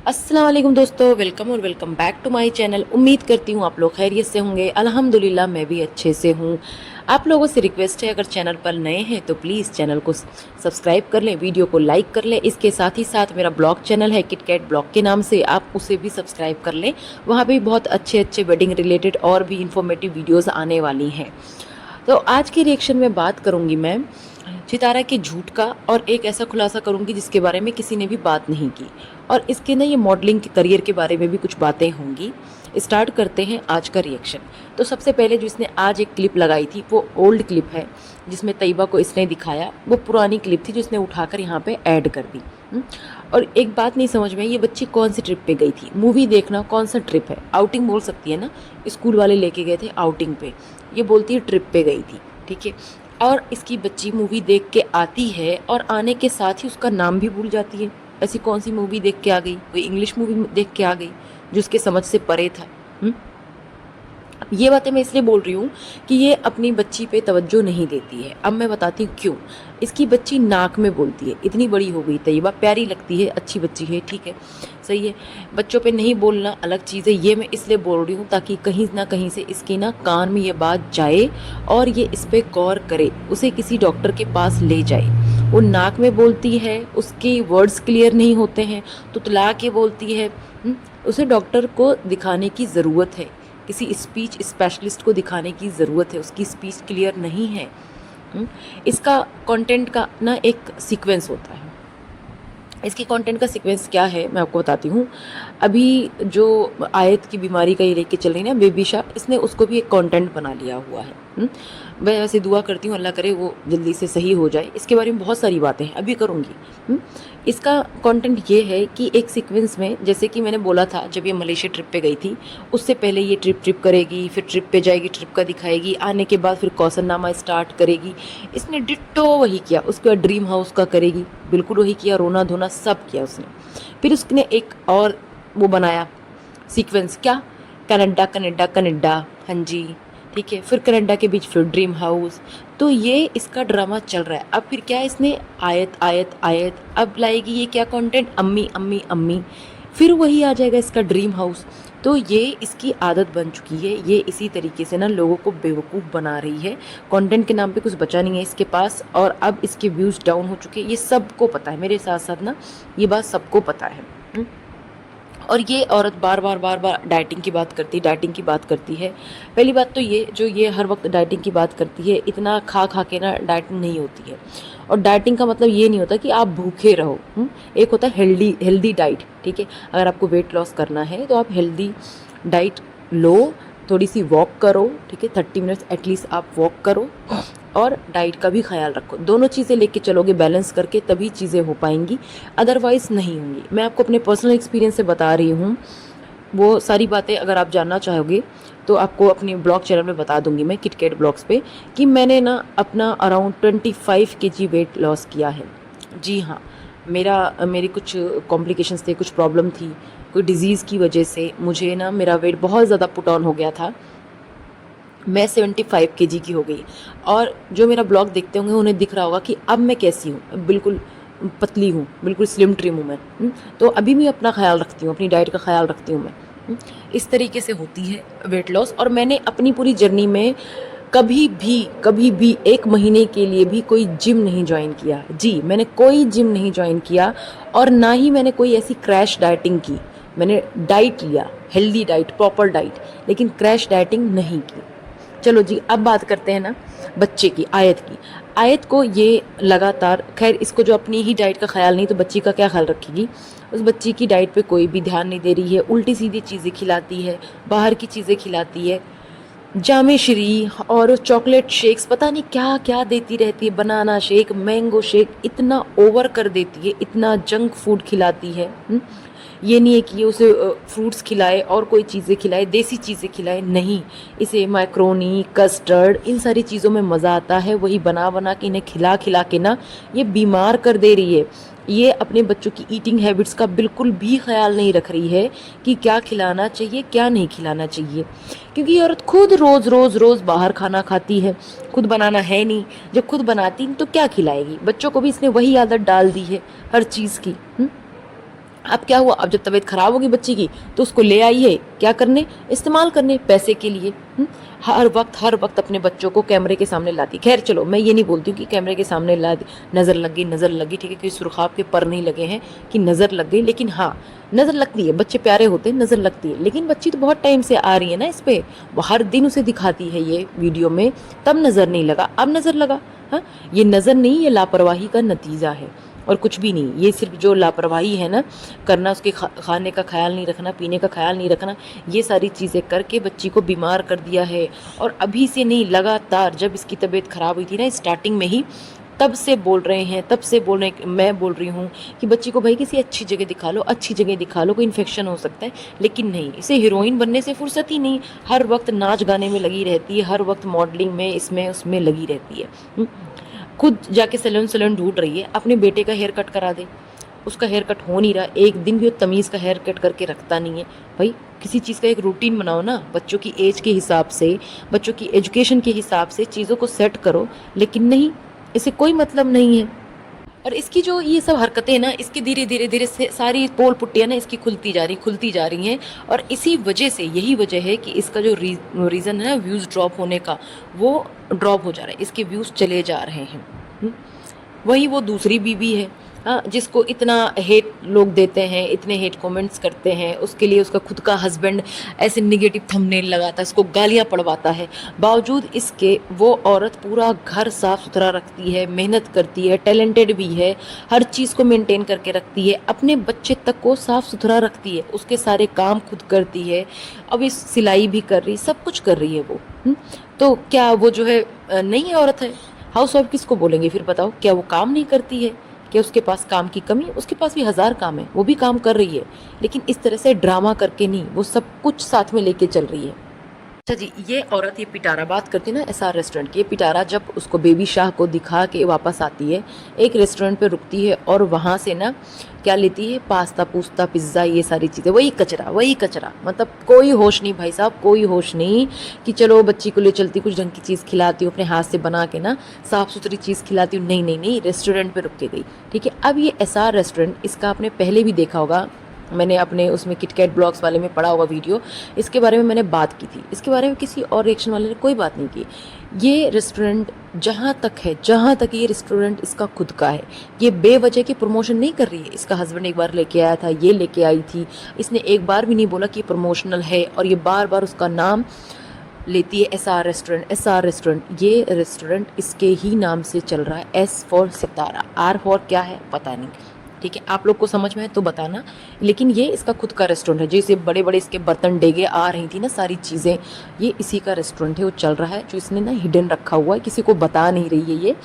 अस्सलाम वालेकुम दोस्तों, welcome back to my channel. उम्मीद करती हूँ आप लोग खैरियत से होंगे। अल्हम्दुलिल्लाह मैं भी अच्छे से हूँ। आप लोगों से रिक्वेस्ट है, अगर चैनल पर नए हैं तो प्लीज़ चैनल को सब्सक्राइब कर लें, वीडियो को लाइक कर लें। इसके साथ ही साथ मेरा ब्लॉग चैनल है किटकैट ब्लॉग के नाम से, आप उसे भी सब्सक्राइब कर लें। वहाँ भी बहुत अच्छे अच्छे वेडिंग रिलेटेड और भी इंफॉर्मेटिव वीडियोज़ आने वाली हैं। तो आज की रिएक्शन में बात करूँगी मैं सितारा के झूठ का, और एक ऐसा खुलासा करूँगी जिसके बारे में किसी ने भी बात नहीं की, और इसके ना ये मॉडलिंग के करियर के बारे में भी कुछ बातें होंगी। स्टार्ट करते हैं आज का रिएक्शन। तो सबसे पहले जो इसने आज एक क्लिप लगाई थी वो ओल्ड क्लिप है, जिसमें तैयबा को इसने दिखाया। वो पुरानी क्लिप थी जो इसने उठाकर यहाँ पे ऐड कर दी। और एक बात नहीं समझ में, ये बच्ची कौन सी ट्रिप पे गई थी? मूवी देखना कौन सा ट्रिप है? आउटिंग बोल सकती है ना, स्कूल वाले लेके गए थे आउटिंग पे, ये बोलती है ट्रिप पे गई थी। ठीक है, और इसकी बच्ची मूवी देख के आती है और आने के साथ ही उसका नाम भी भूल जाती है। ऐसी कौन सी मूवी देख के आ गई? कोई इंग्लिश मूवी देख के आ गई जो उसके समझ से परे था। ये बातें मैं इसलिए बोल रही हूँ कि ये अपनी बच्ची पे तवज्जो नहीं देती है। अब मैं बताती हूँ क्यों। इसकी बच्ची नाक में बोलती है। इतनी बड़ी हो गई तैयबा, प्यारी लगती है, अच्छी बच्ची है, ठीक है, सही है। बच्चों पे नहीं बोलना अलग चीज़ है। ये मैं इसलिए बोल रही हूँ ताकि कहीं ना कहीं से इसकी ना कान में ये बात जाए और ये इस पर गौर करे, उसे किसी डॉक्टर के पास ले जाए। वो नाक में बोलती है, उसके वर्ड्स क्लियर नहीं होते हैं, तुतला के बोलती है। उसे डॉक्टर को दिखाने की ज़रूरत है, किसी स्पीच स्पेशलिस्ट को दिखाने की ज़रूरत है। उसकी स्पीच क्लियर नहीं है। इसका कंटेंट का ना एक सीक्वेंस होता है। इसकी कंटेंट का सीक्वेंस क्या है मैं आपको बताती हूँ। अभी जो आयत की बीमारी का ये लेके चल रही है ना बेबीशा, इसने उसको भी एक कंटेंट बना लिया हुआ है। मैं वैसे दुआ करती हूँ अल्लाह करे वो जल्दी से सही हो जाए। इसके बारे में बहुत सारी बातें हैं, अभी करूँगी। इसका कंटेंट ये है कि एक सीक्वेंस में, जैसे कि मैंने बोला था जब ये मलेशिया ट्रिप पे गई थी, उससे पहले ये ट्रिप करेगी, फिर ट्रिप पे जाएगी, ट्रिप का दिखाएगी, आने के बाद फिर कौसरनामा स्टार्ट करेगी। इसने डिट्टो वही किया। उसके बाद ड्रीम हाउस का करेगी, बिल्कुल वही किया, रोना धोना सब किया उसने। फिर उसने एक और वो बनाया सीक्वेंस, क्या, कनाडा कनाडा कनाडा, हाँ जी, ठीक है, फिर कनाडा के बीच फिर ड्रीम हाउस। तो ये इसका ड्रामा चल रहा है। अब फिर क्या, इसने आयत आयत आयत, अब लाएगी ये क्या कंटेंट, अम्मी अम्मी अम्मी, फिर वही आ जाएगा इसका ड्रीम हाउस। तो ये इसकी आदत बन चुकी है। ये इसी तरीके से ना लोगों को बेवकूफ़ बना रही है। कंटेंट के नाम पे कुछ बचा नहीं है इसके पास, और अब इसके व्यूज़ डाउन हो चुके हैं। ये सबको पता है, मेरे साथ साथ ना ये बात सबको पता है। और ये औरत बार बार डाइटिंग की बात करती है। पहली बात तो ये जो ये हर वक्त डाइटिंग की बात करती है, इतना खा खा के ना डाइटिंग नहीं होती है। और डाइटिंग का मतलब ये नहीं होता कि आप भूखे रहो। एक होता है हेल्दी डाइट, ठीक है। अगर आपको वेट लॉस करना है तो आप हेल्दी डाइट लो, थोड़ी सी वॉक करो, ठीक है, 30 मिनट्स एटलीस्ट आप वॉक करो, और डाइट का भी ख्याल रखो। दोनों चीज़ें लेके चलोगे बैलेंस करके, तभी चीज़ें हो पाएंगी, अदरवाइज़ नहीं होंगी। मैं आपको अपने पर्सनल एक्सपीरियंस से बता रही हूँ। वो सारी बातें अगर आप जानना चाहोगे तो आपको अपने ब्लॉग चैनल में बता दूंगी मैं, किटकैट ब्लॉग्स पे, कि मैंने ना अपना अराउंड 25 kg वेट लॉस किया है। जी हाँ, मेरी कुछ कॉम्प्लिकेशंस थे, कुछ प्रॉब्लम थी, कोई डिज़ीज़ की वजह से मुझे ना मेरा वेट बहुत ज़्यादा पुट ऑन हो गया था। मैं 75 kg की हो गई। और जो मेरा ब्लॉग देखते होंगे उन्हें दिख रहा होगा कि अब मैं कैसी हूँ, बिल्कुल पतली हूँ, बिल्कुल स्लिम ट्रिम हूँ मैं। तो अभी भी अपना ख्याल रखती हूँ, अपनी डाइट का ख्याल रखती हूँ मैं। इस तरीके से होती है वेट लॉस। और मैंने अपनी पूरी जर्नी में कभी भी 1 महीने के लिए भी कोई जिम नहीं ज्वाइन किया। जी, मैंने कोई जिम नहीं ज्वाइन किया, और ना ही मैंने कोई ऐसी क्रैश डाइटिंग की। मैंने डाइट लिया, हेल्दी डाइट, प्रॉपर डाइट, लेकिन क्रैश डाइटिंग नहीं की। चलो जी, अब बात करते हैं ना बच्चे की, आयत की। आयत को ये लगातार, खैर इसको जो अपनी ही डाइट का ख्याल नहीं तो बच्ची का क्या ख्याल रखेगी। उस बच्ची की डाइट पे कोई भी ध्यान नहीं दे रही है, उल्टी सीधी चीज़ें खिलाती है, बाहर की चीज़ें खिलाती है, जामे श्री और चॉकलेट शेक्स, पता नहीं क्या क्या देती रहती है, बनाना शेक, मैंगो शेक, इतना ओवर कर देती है, इतना जंक फूड खिलाती है। ये नहीं है कि ये उसे फ्रूट्स खिलाए और कोई चीज़ें खिलाए, देसी चीज़ें खिलाए, नहीं। इसे मैक्रोनी, कस्टर्ड, इन सारी चीज़ों में मज़ा आता है। वही बना बना के इन्हें खिला खिला के ना ये बीमार कर दे रही है। ये अपने बच्चों की ईटिंग हैबिट्स का बिल्कुल भी ख्याल नहीं रख रही है कि क्या खिलाना चाहिए, क्या नहीं खिलाना चाहिए। क्योंकि ये औरत खुद रोज़ बाहर खाना खाती है, खुद बनाना है नहीं। जब खुद बनाती तो क्या खिलाएगी? बच्चों को भी इसने वही आदत डाल दी है हर चीज़ की। अब क्या हुआ, अब जब तबीयत खराब होगी बच्ची की तो उसको ले आई है क्या करने, इस्तेमाल करने पैसे के लिए। हर वक्त अपने बच्चों को कैमरे के सामने लाती। खैर चलो, मैं ये नहीं बोलती हूँ कि कैमरे के सामने ला नज़र लगी, ठीक है, कि सुरखाब के पर नहीं लगे हैं कि नज़र लग गई, लेकिन हाँ नज़र लगती है, बच्चे प्यारे होते हैं, नज़र लगती है। लेकिन बच्ची तो बहुत टाइम से आ रही है ना इस पर, वो हर दिन उसे दिखाती है ये वीडियो में, तब नज़र नहीं लगा, अब नज़र लगा। हाँ, ये नज़र नहीं, ये लापरवाही का नतीजा है और कुछ भी नहीं। ये सिर्फ जो लापरवाही है ना करना, उसके खाने का ख्याल नहीं रखना, पीने का ख्याल नहीं रखना, ये सारी चीज़ें करके बच्ची को बीमार कर दिया है। और अभी से नहीं, लगातार जब इसकी तबीयत ख़राब हुई थी ना स्टार्टिंग में ही, तब से बोल रहे हैं, मैं बोल रही हूँ कि बच्ची को भाई किसी अच्छी जगह दिखा लो, अच्छी जगह दिखा लो, कोई इन्फेक्शन हो सकता है। लेकिन नहीं, इसे हीरोइन बनने से फुर्सत ही नहीं, हर वक्त नाच गाने में लगी रहती है, हर वक्त मॉडलिंग में, इसमें उसमें लगी रहती है। खुद जाके सैलून ढूंढ रही है, अपने बेटे का हेयर कट करा दे, उसका हेयर कट हो नहीं रहा, एक दिन भी वो तमीज़ का हेयर कट करके रखता नहीं है। भाई किसी चीज़ का एक रूटीन बनाओ ना, बच्चों की एज के हिसाब से, बच्चों की एजुकेशन के हिसाब से चीज़ों को सेट करो। लेकिन नहीं, इसे कोई मतलब नहीं है। और इसकी जो ये सब हरकतें ना, इसकी धीरे धीरे से सारी पोल पुट्टियाँ ना इसकी खुलती जा रही हैं। और इसी वजह से, यही वजह है कि इसका जो रीज़न है ना व्यूज़ ड्रॉप होने का, वो ड्रॉप हो जा रहा है, इसके व्यूज़ चले जा रहे हैं। वही वो दूसरी बीवी है, हाँ, जिसको इतना हेट लोग देते हैं, इतने हेट कमेंट्स करते हैं, उसके लिए उसका खुद का हस्बैंड ऐसे निगेटिव थंबनेल लगाता है, उसको गालियाँ पड़वाता है। बावजूद इसके वो औरत पूरा घर साफ सुथरा रखती है, मेहनत करती है, टैलेंटेड भी है, हर चीज़ को मेंटेन करके रखती है, अपने बच्चे तक को साफ सुथरा रखती है, उसके सारे काम खुद करती है। अब इस सिलाई भी कर रही, सब कुछ कर रही है वो। तो क्या वो जो है नहीं है, औरत है, हाउस वाइफ किसको बोलेंगे फिर बताओ? क्या वो काम नहीं करती है? क्या उसके पास काम की कमी? उसके पास भी 1000 काम है, वो भी काम कर रही है, लेकिन इस तरह से ड्रामा करके नहीं, वो सब कुछ साथ में लेके चल रही है। अच्छा जी, ये औरत, ये पिटारा बात करती है ना एसआर रेस्टोरेंट की, ये पिटारा जब उसको बेबी शाह को दिखा के वापस आती है, एक रेस्टोरेंट पे रुकती है और वहाँ से ना क्या लेती है, पास्ता पूस्ता पिज़्ज़ा, ये सारी चीज़ें, वही कचरा, मतलब कोई होश नहीं भाई साहब, कोई होश नहीं कि चलो बच्ची को ले चलती, कुछ ढंग की चीज़ खिलाती हूँ, अपने हाथ से बना के ना साफ़ सुथरी चीज़ खिलाती हूँ। नहीं, रेस्टोरेंट पर रुक के गई, ठीक है। अब ये एसआर रेस्टोरेंट, इसका आपने पहले भी देखा होगा, मैंने अपने उसमें किटकैट ब्लॉग्स वाले में पढ़ा होगा वीडियो, इसके बारे में मैंने बात की थी, इसके बारे में किसी और रिएक्शन वाले ने कोई बात नहीं की। ये रेस्टोरेंट जहाँ तक ये रेस्टोरेंट इसका खुद का है, ये बेवजह की प्रमोशन नहीं कर रही है। इसका हस्बैंड एक बार लेके आया था, ये लेके आई थी, इसने एक बार भी नहीं बोला कि प्रमोशनल है, और ये बार बार उसका नाम लेती है, एसआर रेस्टोरेंट। ये रेस्टोरेंट इसके ही नाम से चल रहा है, S for Sitara, R for क्या है पता नहीं, ठीक है, आप लोग को समझ में है तो बताना। लेकिन ये इसका खुद का रेस्टोरेंट है, जैसे बड़े बड़े इसके बर्तन डेगे आ रही थी ना सारी चीज़ें, ये इसी का रेस्टोरेंट है, वो चल रहा है, जो इसने ना हिडन रखा हुआ है, किसी को बता नहीं रही है ये,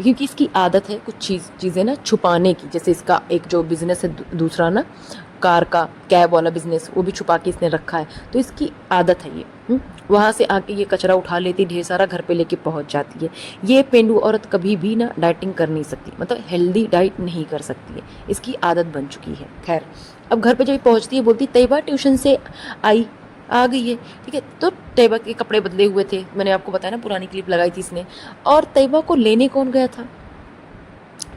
क्योंकि इसकी आदत है कुछ चीज़ें ना छुपाने की। जैसे इसका एक जो बिज़नेस है दूसरा ना, कार का कैब वाला बिज़नेस, वो भी छुपा के इसने रखा है, तो इसकी आदत है ये। वहाँ से आके ये कचरा उठा लेती, ढेर सारा घर पे लेके पहुँच जाती है। ये पेंडू औरत कभी भी ना डाइटिंग कर नहीं सकती, मतलब हेल्दी डाइट नहीं कर सकती है, इसकी आदत बन चुकी है। खैर, अब घर पे जब पहुँचती है बोलती तैयबा ट्यूशन से आ गई है, ठीक है। तो तैयबा के कपड़े बदले हुए थे, मैंने आपको बताया ना, पुरानी क्लिप लगाई थी इसने। और तैयबा को लेने कौन गया था,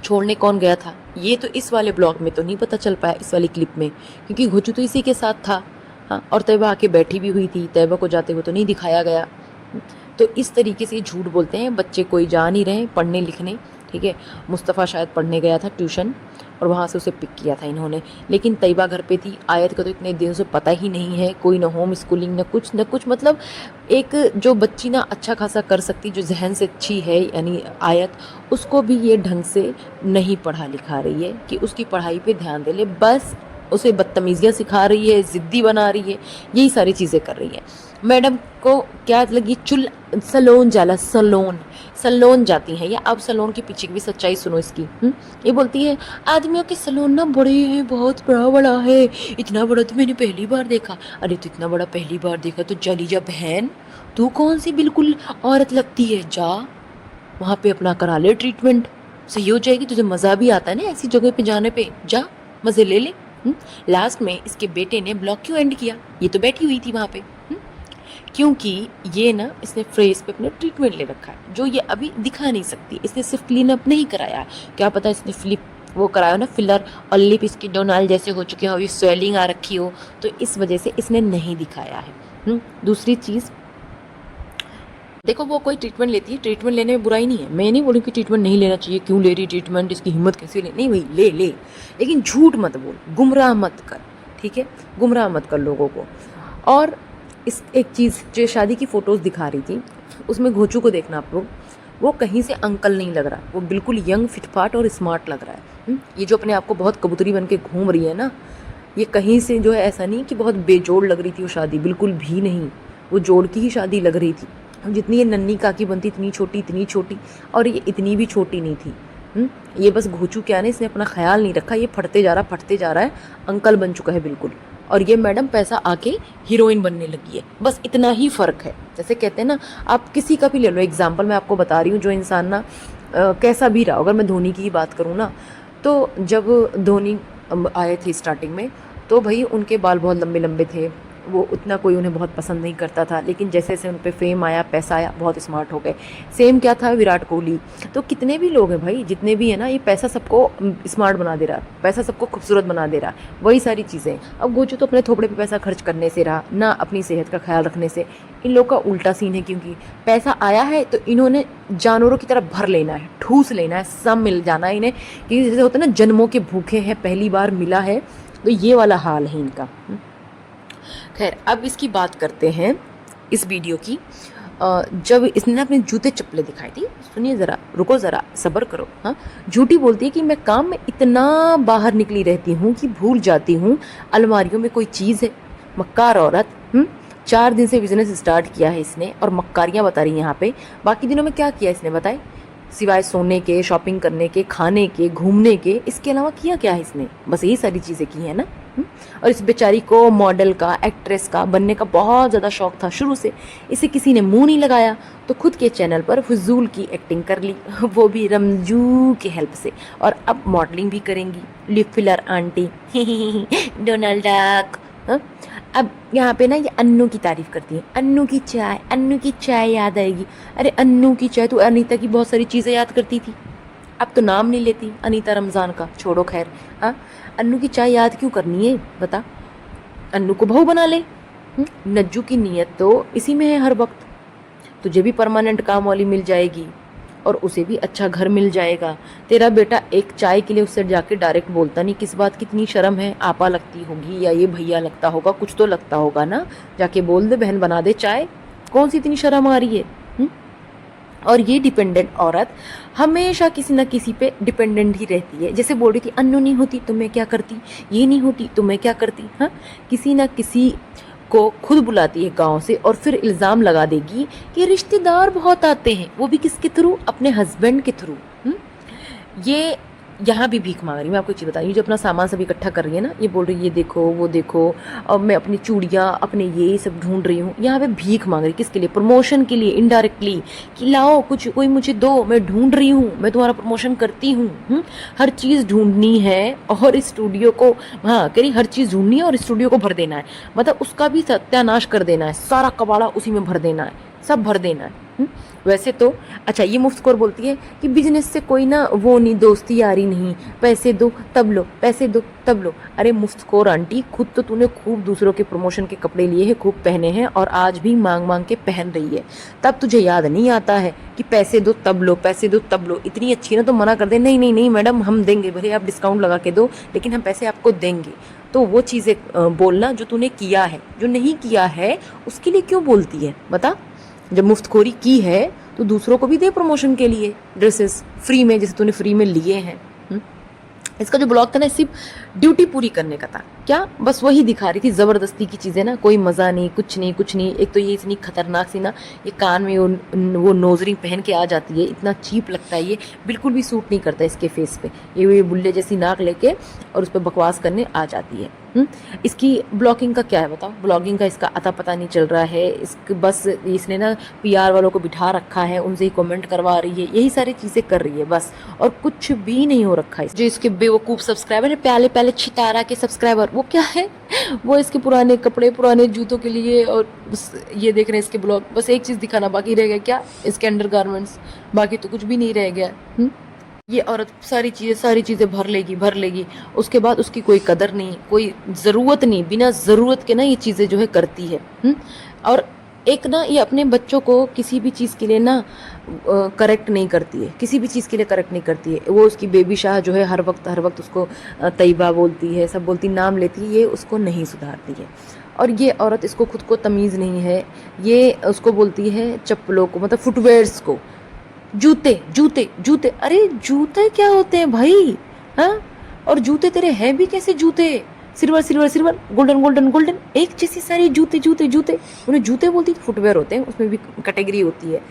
छोड़ने कौन गया था, ये तो इस वाले ब्लॉग में तो नहीं पता चल पाया, इस वाली क्लिप में, क्योंकि घुचू तो इसी के साथ था। हाँ, और तैयबा आके बैठी भी हुई थी, तैयबा को जाते हुए तो नहीं दिखाया गया। तो इस तरीके से झूठ बोलते हैं बच्चे, कोई जा नहीं रहे पढ़ने लिखने, ठीक है। मुस्तफ़ा शायद पढ़ने गया था ट्यूशन, और वहाँ से उसे पिक किया था इन्होंने, लेकिन तैयबा घर पे थी। आयत का तो इतने दिनों से पता ही नहीं है, कोई ना होम स्कूलिंग न कुछ, मतलब एक जो बच्ची ना अच्छा खासा कर सकती, जो जहन से अच्छी है, यानी आयत, उसको भी ये ढंग से नहीं पढ़ा लिखा रही है कि उसकी पढ़ाई पे ध्यान दे ले, बस उसे बदतमीज़ियाँ सिखा रही है, ज़िद्दी बना रही है, यही सारी चीज़ें कर रही है। मैडम को क्या लगी, सलोन जाती हैं, या अब सलोन के पीछे की भी सच्चाई सुनो इसकी। ये बोलती है आदमियों के सलोन ना बड़े हैं, बहुत बड़ा है, इतना बड़ा तो मैंने पहली बार देखा। अरे तो इतना बड़ा पहली बार देखा तो चली जा बहन, तू कौन सी बिल्कुल औरत लगती है, जा वहाँ पे अपना करा ले ट्रीटमेंट, सही हो जाएगी, तुझे मज़ा भी आता है ना ऐसी जगह पे जाने पे, जा मज़े ले ले। लास्ट में इसके बेटे ने ब्लॉग क्यों एंड किया, ये तो बैठी हुई थी वहाँ पे, क्योंकि ये ना इसने फेस पे अपने ट्रीटमेंट ले रखा है, जो ये अभी दिखा नहीं सकती, इसने सिर्फ क्लीन अप नहीं कराया, क्या पता इसने वो कराया ना फिलर, और लिप इसकी डोनाल्ड जैसे हो चुके हो, ये स्वेलिंग आ रखी हो, तो इस वजह से इसने नहीं दिखाया है। दूसरी चीज़, देखो वो कोई ट्रीटमेंट लेती है, ट्रीटमेंट लेने में बुराई नहीं है, मैं नहीं बोलूँ कि ट्रीटमेंट नहीं लेना चाहिए, क्यों ले रही ट्रीटमेंट, इसकी हिम्मत कैसे ले, नहीं भाई ले ले, लेकिन झूठ मत बोल, गुमराह मत कर, ठीक है, गुमराह मत कर लोगों को। और इस एक चीज़, जो शादी की फ़ोटोज़ दिखा रही थी उसमें घोचू को देखना आप लोग, वो कहीं से अंकल नहीं लग रहा, वो बिल्कुल यंग फिटफाट और स्मार्ट लग रहा है। ये जो अपने आप को बहुत कबूतरी बन के घूम रही है ना, ये कहीं से जो है ऐसा नहीं कि बहुत बेजोड़ लग रही थी वो शादी, बिल्कुल भी नहीं, वो जोड़ की ही शादी लग रही थी। जितनी ये नन्ही काकी बनती इतनी छोटी, और ये इतनी भी छोटी नहीं थी। ये बस घोचू क्या ना, इसने अपना ख्याल नहीं रखा, ये फटते जा रहा है, अंकल बन चुका है बिल्कुल। और ये मैडम पैसा आके हीरोइन बनने लगी है, बस इतना ही फ़र्क है। जैसे कहते हैं ना, आप किसी का भी ले लो एग्जाम्पल, मैं आपको बता रही हूँ, जो इंसान ना कैसा भी रहा, अगर मैं धोनी की ही बात करूँ ना, तो जब धोनी आए थे स्टार्टिंग में, तो भाई उनके बाल बहुत लंबे लंबे थे, वो उतना कोई उन्हें बहुत पसंद नहीं करता था, लेकिन जैसे जैसे उन पे फेम आया, पैसा आया, बहुत स्मार्ट हो गए। सेम क्या था विराट कोहली, तो कितने भी लोग हैं भाई, जितने भी है ना, ये पैसा सबको स्मार्ट बना दे रहा है, पैसा सबको खूबसूरत बना दे रहा है, वही सारी चीज़ें। अब गोचू तो अपने थोपड़े पे पैसा खर्च करने से रहा ना, अपनी सेहत का ख्याल रखने से। इन लोग का उल्टा सीन है, क्योंकि पैसा आया है तो इन्होंने जानवरों की तरह भर लेना है, ठूस लेना है, सब मिल जाना है इन्हें, कि जैसे होता है ना, जन्मों के भूखे हैं, पहली बार मिला है, तो ये वाला हाल है इनका। खैर, अब इसकी बात करते हैं इस वीडियो की। जब इसने ना अपने जूते चप्पलें दिखाई थी, सुनिए ज़रा, रुको ज़रा, सब्र करो। हाँ, झूठी बोलती है कि मैं काम में इतना बाहर निकली रहती हूँ कि भूल जाती हूँ अलमारियों में कोई चीज़ है। मक्कार औरत। 4 दिन से बिजनेस स्टार्ट किया है इसने, और मक्कारियाँ बता रही हैं यहाँ पे। बाकी दिनों में क्या किया इसने बताए, सिवाय सोने के, शॉपिंग करने के, खाने के, घूमने के, इसके अलावा किया क्या है इसने, बस यही सारी चीज़ें की हैं ना। और इस बेचारी को मॉडल का, एक्ट्रेस का बनने का बहुत ज़्यादा शौक था शुरू से, इसे किसी ने मुंह नहीं लगाया, तो खुद के चैनल पर फजूल की एक्टिंग कर ली, वो भी रमजू की हेल्प से, और अब मॉडलिंग भी करेंगी, lip filler aunty Donald duck. अब यहाँ पे ना ये अन्नू की तारीफ करती है, अन्नू की चाय याद आएगी। अरे अन्नू की चाय, तो अनीता की बहुत सारी चीज़ें याद करती थी, अब तो नाम नहीं लेती अनीता रमज़ान का, छोड़ो खैर। हाँ, अन्नू की चाय याद क्यों करनी है बता, अन्नू को बहू बना ले। नज्जू की नीयत तो इसी में है हर वक्त, तुझे भी परमानेंट काम वाली मिल जाएगी, और उसे भी अच्छा घर मिल जाएगा। तेरा बेटा एक चाय के लिए उससे जाके डायरेक्ट बोलता नहीं, किस बात की इतनी शर्म है, आपा लगती होगी या ये भैया लगता होगा, कुछ तो लगता होगा ना, जाके बोल दे बहन बना दे चाय, कौन सी इतनी शर्म आ रही है। और ये डिपेंडेंट औरत हमेशा किसी ना किसी पे डिपेंडेंट ही रहती है, जैसे बोल रही थी अन्नू नहीं होती तो मैं क्या करती, ये नहीं होती तो मैं क्या करती। हाँ, किसी ना किसी को खुद बुलाती है गांव से, और फिर इल्ज़ाम लगा देगी कि रिश्तेदार बहुत आते हैं, वो भी किसके थ्रू, अपने हस्बैंड के थ्रू। ये यहाँ भी भीख मांग रही है। मैं आपको एक चीज़ बता रही हूँ, जो अपना सामान सब इकट्ठा कर रही है ना, ये बोल रही है ये देखो वो देखो, और मैं अपनी चूड़ियाँ अपने ये सब ढूंढ रही हूँ, यहाँ पे भीख मांग रही, किसके लिए, प्रमोशन के लिए, इनडायरेक्टली, कि लाओ कुछ, कोई मुझे दो, मैं ढूंढ रही हूँ, मैं तुम्हारा प्रमोशन करती हूँ। हर चीज़ ढूंढनी है, और स्टूडियो को, हाँ कह रही, हर चीज़ ढूंढनी है और स्टूडियो को भर देना है, मतलब उसका भी सत्यानाश कर देना है, सारा कबाड़ा उसी में भर देना है, सब भर देना है। वैसे तो अच्छा, ये मुफ्तखोर बोलती है कि बिजनेस से कोई ना वो नहीं, दोस्ती यारी नहीं, पैसे दो तब लो, पैसे दो तब लो। अरे मुफ्तखोर आंटी, खुद तो तूने खूब दूसरों के प्रमोशन के कपड़े लिए हैं, खूब पहने हैं, और आज भी मांग मांग के पहन रही है, तब तुझे याद नहीं आता है कि पैसे दो तब लो, पैसे दो तब लो। इतनी अच्छी ना तो मना कर दे, नहीं नहीं नहीं मैडम हम देंगे, भले आप डिस्काउंट लगा के दो, लेकिन हम पैसे आपको देंगे। तो वो चीज़ें बोलना जो तूने किया है, जो नहीं किया है उसके लिए क्यों बोलती है बता। जब मुफ्तखोरी की है तो दूसरों को भी दे प्रमोशन के लिए ड्रेसेस फ्री में, जैसे तूने फ्री में लिए हैं। इसका जो ब्लॉग था ना, सिर्फ ड्यूटी पूरी करने का था, क्या बस वही दिखा रही थी, ज़बरदस्ती की चीज़ें ना, कोई मज़ा नहीं, कुछ नहीं कुछ नहीं। एक तो ये इतनी खतरनाक सी ना, ये कान में वो नोजरिंग पहन के आ जाती है, इतना चीप लगता है, ये बिल्कुल भी सूट नहीं करता इसके फेस पे, ये बुल्ले जैसी नाक लेके और उस पर बकवास करने आ जाती है। इसकी ब्लॉगिंग का क्या है बताओ, ब्लॉगिंग का इसका अता पता नहीं चल रहा है, बस इसने ना पीआर वालों को बिठा रखा है, उनसे ही कमेंट करवा रही है, यही सारी चीज़ें कर रही है बस, और कुछ भी नहीं हो रखा है। जो इसके बेवकूफ़ सब्सक्राइबर है, पहले पहले छितारा के सब्सक्राइबर, वो क्या है, वो इसके पुराने कपड़े, पुराने जूतों के लिए, और बस ये देख रहे हैं इसके ब्लॉग, बस एक चीज़ दिखाना बाकी रह गया, क्या, इसके अंडर गारमेंट्स, बाकी तो कुछ भी नहीं रह गया। ये औरत सारी चीज़ें भर लेगी, उसके बाद उसकी कोई कदर नहीं, कोई ज़रूरत नहीं, बिना ज़रूरत के ना ये चीज़ें जो है करती है। और एक ना ये अपने बच्चों को किसी भी चीज़ के लिए ना करेक्ट नहीं करती है, किसी भी चीज़ के लिए करेक्ट नहीं करती है। वो उसकी बेबी शाह जो है हर वक्त उसको तैयबा बोलती है, सब बोलती, नाम लेती है, ये उसको नहीं सुधारती है। और ये औरत, इसको खुद को तमीज़ नहीं है, ये उसको बोलती है चप्पलों को, मतलब फुटवेयर्स को, जूते जूते जूते, अरे जूते क्या होते हैं भाई? हाँ, और जूते तेरे हैं भी कैसे जूते? Silver silver silver, golden golden golden, एक जैसी सारी जूते जूते जूते। उन्हें जूते बोलती तो फुटवेयर होते हैं, उसमें भी कैटेगरी होती है।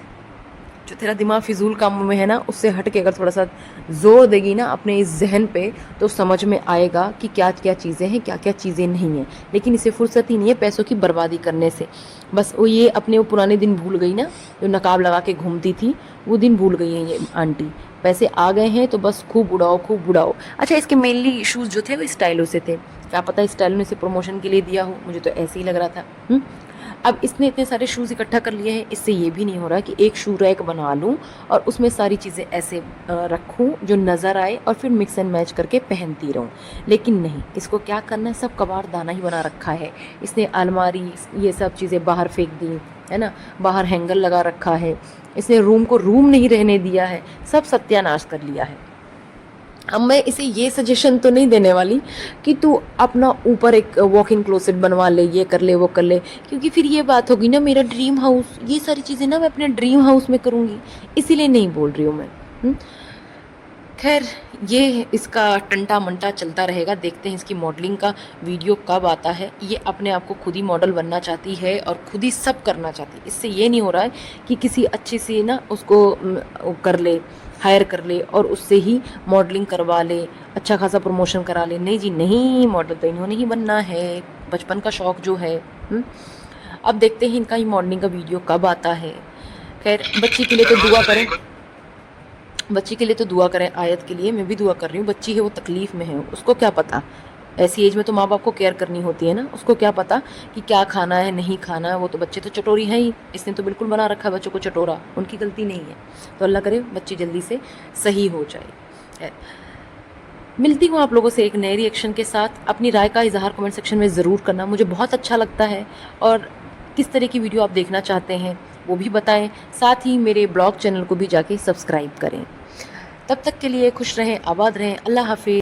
जो तेरा दिमाग फिजूल कामों में है ना, उससे हट के अगर थोड़ा सा जोर देगी ना अपने इस जहन पे, तो समझ में आएगा कि क्या क्या चीज़ें हैं, क्या क्या चीज़ें नहीं हैं। लेकिन इसे फुर्सत ही नहीं है पैसों की बर्बादी करने से। बस वो ये अपने वो पुराने दिन भूल गई ना, जो नकाब लगा के घूमती थी, वो दिन भूल गई है ये आंटी। पैसे आ गए हैं तो बस खूब उड़ाओ, खूब उड़ाओ। अच्छा, इसके मेनली इशूज़ जो थे वो स्टाइलों से थे। क्या पता स्टाइल ने इसे प्रमोशन के लिए दिया हो, मुझे तो ऐसे ही लग रहा था। अब इसने इतने सारे शूज़ इकट्ठा कर लिए हैं, इससे ये भी नहीं हो रहा कि एक शू रैक बना लूँ और उसमें सारी चीज़ें ऐसे रखूँ जो नज़र आए और फिर मिक्स एंड मैच करके पहनती रहूँ। लेकिन नहीं, इसको क्या करना है, सब कबाड़ दाना ही बना रखा है। इसने अलमारी, ये सब चीज़ें बाहर फेंक दी है ना, बाहर हैंगर लगा रखा है। इसने रूम को रूम नहीं रहने दिया है, सब सत्यानाश कर लिया है। अब मैं इसे ये सजेशन तो नहीं देने वाली कि तू अपना ऊपर एक वॉक इन क्लोसेट बनवा ले, ये कर ले, वो कर ले, क्योंकि फिर ये बात होगी ना, मेरा ड्रीम हाउस, ये सारी चीज़ें ना मैं अपने ड्रीम हाउस में करूँगी, इसीलिए नहीं बोल रही हूँ मैं। खैर, ये इसका टंटा मंटा चलता रहेगा, देखते हैं इसकी मॉडलिंग का वीडियो कब आता है। ये अपने आप को खुद ही मॉडल बनना चाहती है और खुद ही सब करना चाहती है। इससे ये नहीं हो रहा है कि किसी अच्छी सी ना उसको कर ले, हायर कर ले और उससे ही मॉडलिंग करवा ले, अच्छा खासा प्रमोशन करा ले। नहीं जी नहीं, मॉडल तो इन्होंने ही बनना है, बचपन का शौक़ जो है। अब देखते हैं इनका ही मॉडलिंग का वीडियो कब आता है। खैर, बच्ची के लिए तो दुआ करें, बच्ची के लिए तो दुआ करें, आयत के लिए मैं भी दुआ कर रही हूँ। बच्ची है, वो तकलीफ़ में है, उसको क्या पता, ऐसी एज में तो माँ बाप को केयर करनी होती है ना, उसको क्या पता कि क्या खाना है, नहीं खाना है। वो तो बच्चे तो चटोरी हैं ही, इसने तो बिल्कुल बना रखा है बच्चों को चटोरा, उनकी गलती नहीं है। तो अल्लाह करे बच्ची जल्दी से सही हो जाए। मिलती हूँ आप लोगों से एक नए रिएक्शन के साथ। अपनी राय का इजहार कमेंट सेक्शन में ज़रूर करना, मुझे बहुत अच्छा लगता है। और किस तरह की वीडियो आप देखना चाहते हैं वो भी बताएं। साथ ही मेरे ब्लॉग चैनल को भी जाके सब्सक्राइब करें। तब तक के लिए खुश रहें, आबाद रहें, अल्लाह हाफिज़।